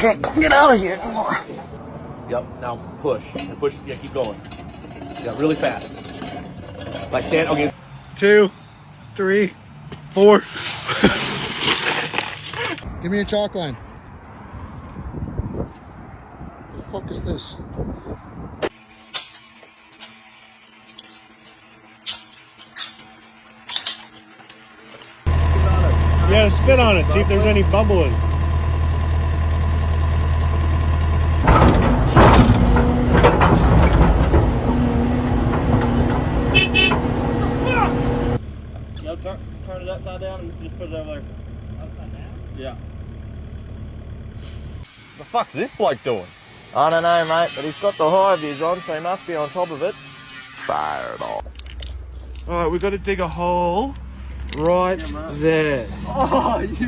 can't get out of here anymore. Yep, now push. And push, yeah, keep going. Yeah, really fast. Like stand, okay. 2, 3, 4. Give me your chalk line. The fuck is this? Yeah, spit on it. See if there's any bubbling. No, turn it upside down and just put it over there. Upside down? Yeah. The fuck's this bloke doing? I don't know, mate, but he's got the high vis on, so he must be on top of it. Fire it off. Alright, we've got to dig a hole right there. Oh, you.